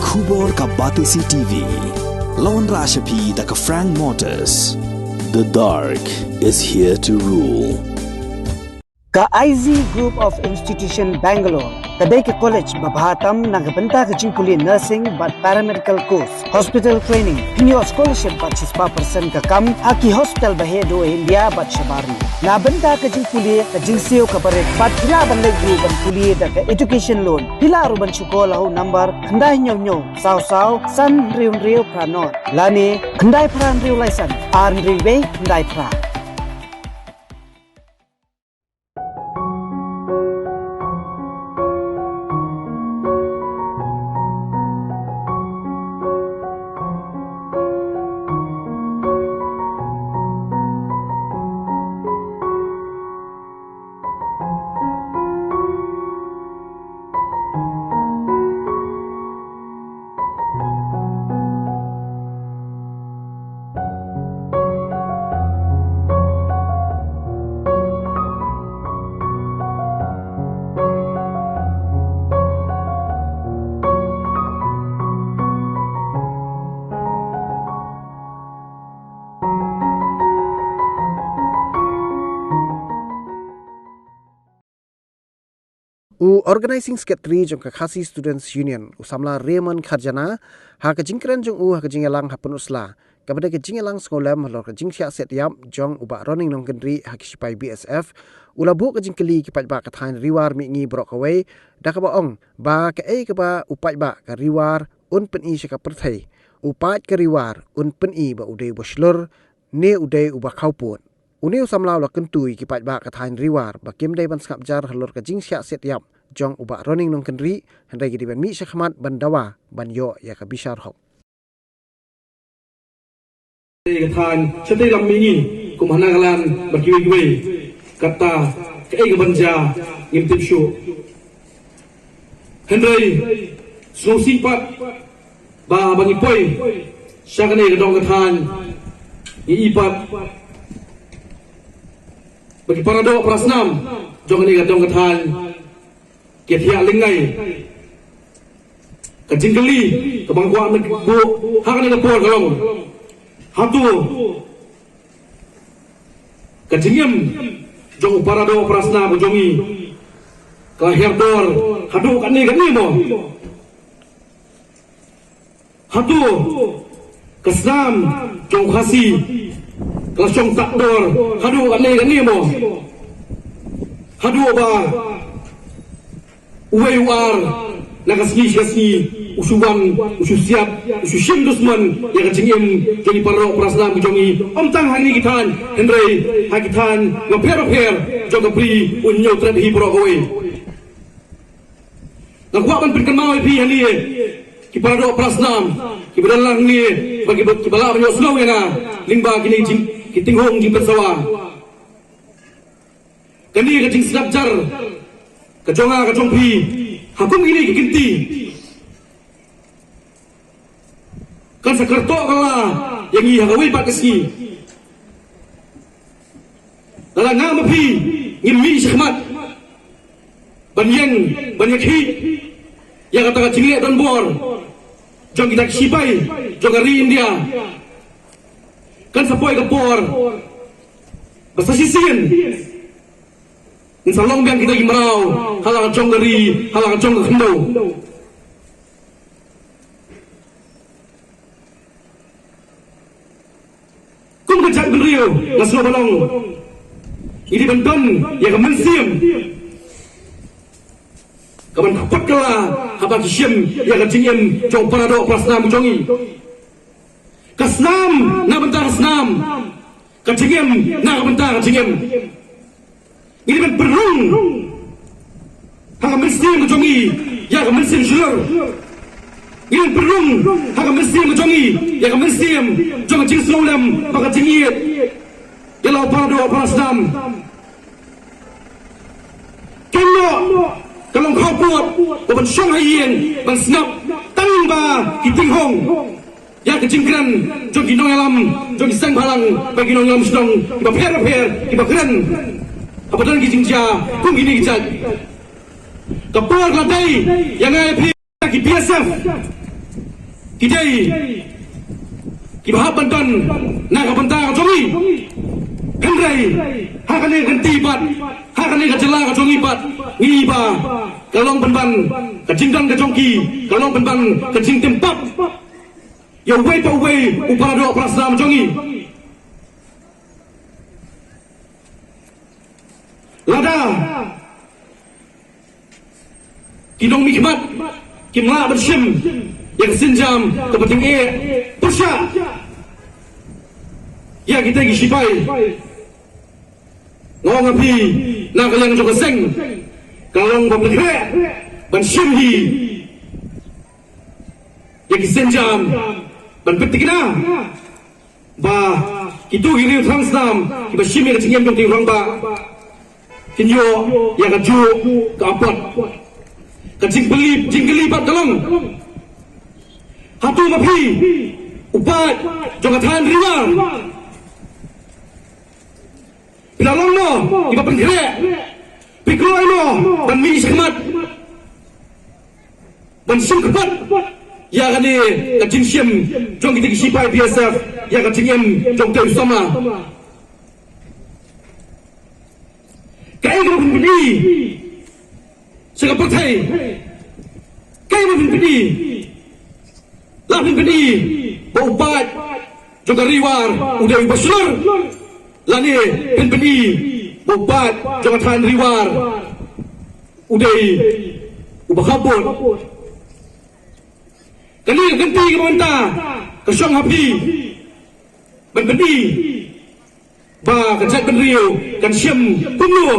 Khubor ka Batisi TV. Lawan Rashapi da ka Frank Motors. The dark is here to rule. Ka IZ Group of Institution Bangalore, kadai ke college babahatam nagabanta ka jingkuli nursing but paramedical course, hospital training, pinyo scholarship but 6% ka kam, aki hospital bahedo India but shabarni. Nabanta ka jingkuli ka jingseo ka barek, but pila banleg ban kuli da ka education loan, pila aruban syukola ho number, kandai nyo, saw, san riu pranot, lani, kandai pran riu laisan, arn riwe, kandai pra. Organizing Secretary jong Kakasi Students Union usamla Raymond Kharjana ha ka jingkran jong ha ka jingelang ha penusla kepada ka jingelang sekolah halor ka jingsia setiap jong uba running nong kendri ha kisipai BSF ulabu ka jingkeli ki pajba ka thain riwar mi ngi brok away da ka baong ba ka ka ba upai ba ka riwar un pen i ka perthai upat ka riwar un pen i ba udai boslur ne udai uba khaupun uni usamla la kentui ki pajba ka thain riwar ba kimdai ban skap jar halor ka jingsia setiap jong uba running nong kendri handai gidi ban mi syakmat bandawa ban yo ya ka bishar hok Katan setiap lam ini kumhanagalan berkiwi-kiwi kata ke banja ngimtip syu handai solusi pat ba bangi poi syakane gedong katan ipat bagi parado prasnam jong ni gedong katan Kiat lingai kajinggeli kebangkuan bu hakanelepor kalong hatu kajingem jong parado prasna bojongi kahir dor hadu kani mo hatu kesam jong khasi kelasong takdor hadu kani mo hadu ba Uwar nagasni usuwan ususiap ususim dusman yang kecingim jadi parok prasna bujongi omtang hari kitan hendrai hakitan ngaper joga pri unyo trad hi pro kowe ngakwaban perkemau pi hani ki parok prasna ki bedalang ni bagi bala banyo snow yana lingba kini kitinghong jing persawa kani kecing sedap jar Kejonga kejong pi hakum ini kikinti kan sakerto kala yang iya gawi pak keski dalam nama pi ngimi syahmat banyak hi yang kata cinglet dan bor jong kita kisipai jong hari India kan sapoi ke bor basa sisin Insalong biang kita gimarau, halang jong dari, halang jong kendo. Kum kejak beriu, ngaslo balong. Ini benton, ya kemen siam. Kapan kapat kala, haba kisiam, ya kejingim, jong parado prasnam jongi. Kasnam, na bentar snam. Kejingim, na bentar kejingim. Ini kan berung hanga mesti menjongi ya kan mesti jur ini berung hanga mesti menjongi ya kan mesti jong jing slolam maka jingiet ya lau para doa para senam kalau kau buat ban syong hayen ban snap tang ba kiting hong ya kejingkran jong ginong alam jong sang balang bagi nong alam sedang iba per iba keren Apatan kijing dia, kung gini kijag. Kapag latay, yang ay ki PSF, Kijai Kibahap bantan Nakabanta kajongi Hendrai Hakane ganti bat Hakane kajela kajongi bat Ngiba Kalong penban Kajingdan kajongki Kalong penban Kajing tempap Ya wei pa wei Uparado prasna kajongi Lada Kinong mikmat Kimla bersyim yang senjam kepenting persya ya kita gisipai ngong api nak yang juga seng kalong pembekrek ban syimhi yang senjam ban petikna ba itu gini transnam kita syimhi kecingin dong tirang ba kinyo yang kaju keapat kecing belip jinggeli bat kalong Hatu mapi upat jongatan riwa Pilalong mo iba penggerek Pikroy mo ban mi sekemat ban sim kepat ya kan ni kacing sim jong kita kisipai BSF ya kacing em jong teu sama kai mo pini segap partai kai mo pini Lahin peni Baupat Juga riwar Udah ibasyur Lani peni Baupat Juga tahan riwar Udah Ubah kabut Kali ganti ke pemerintah Kesyong hapi Ben peni Ba kecek penriu Kan syam Pemlu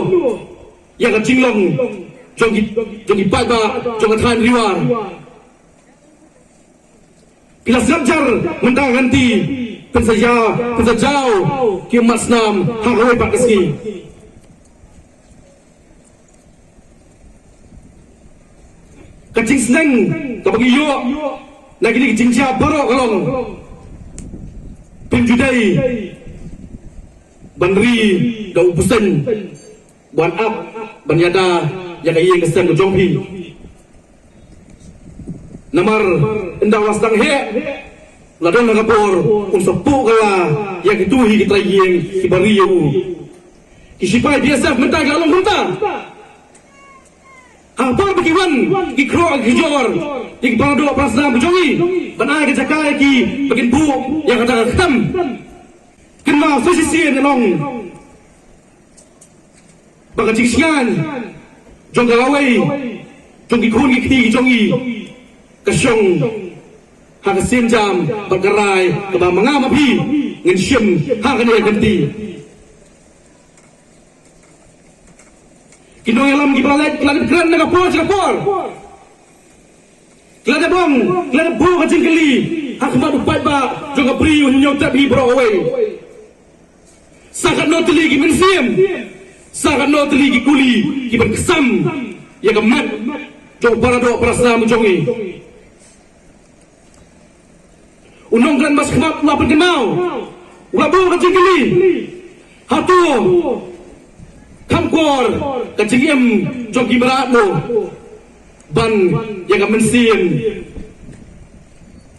Yang kan cinglong Jong ipat ba Juga tahan riwar Bila selancar mentang ganti pensajau kiamat senam haroi pak keski kacing seneng kabagi yo lagi ni kacing siap borok kalong penjudai bandri dau pusen buan up banyada yang ia kesen jongpi Namar indah wasdang he ladon nagapor unsapu kala yang ituhi kita yang kibariu kisipai biasa mentah galong mentah Hampar bagiwan kikro kijor yang parado prasna bujongi banai kejakai ki bagian bu yang kata ketam kena sosisi nelong baga jingsian jong galawai jong kikun kiki jongi Kesyong Haka senjam Bergerai Kebang mengam api Ngin syem Haka ni ganti Kinong alam Gibalat Keladap keran Nagapor Cakapor Keladap bong Keladap bu kacing keli Haka madu pat ba Jongka beri Unyong tak bi berok away Sakat no teli Gimin siem Sakat no teli Gikuli Giban kesam Ya kemat Jong parado Prasna menjongi Unong kan mas kemap Ulah pengenau Ulah bu kacing keli Hatu Kamkor Kacing em Jongki berat mo Ban Yang akan mensim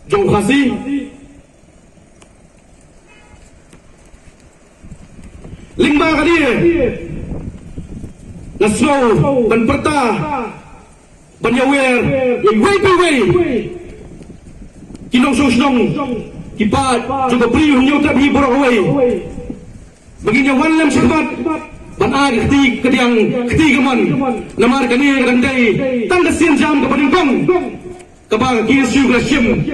Jong kasih Lingba kali Nasrow Ban pertah Ban yawer Yang wei Kinong sosnong Kipat Juga beri Hunyong tak beri borok away Begini wan lam sekbat Ban agi keti keman Namar kani randai Tanda sian jam kepading kong Kabang kisu grasyim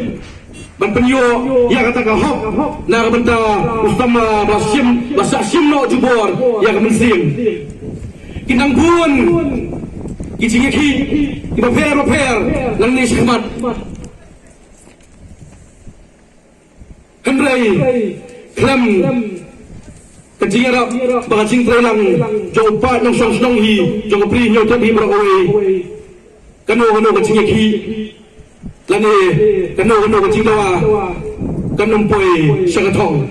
Ban penyo Ya kata kahok Nara benta Ustama Basyim Basyim no jubor Ya kemensim Kinang buon Kicingiki Kibaper Nang ni sekbat Hendrai Klem Kecing Arab Bakacing Trelang Jauh Pat Nong Song Snong Hi Jauh Pri Nyau Tepi Merakawai Kano Kecing Yaki Lani Kano Kecing Dawa Kanumpoi Syakatong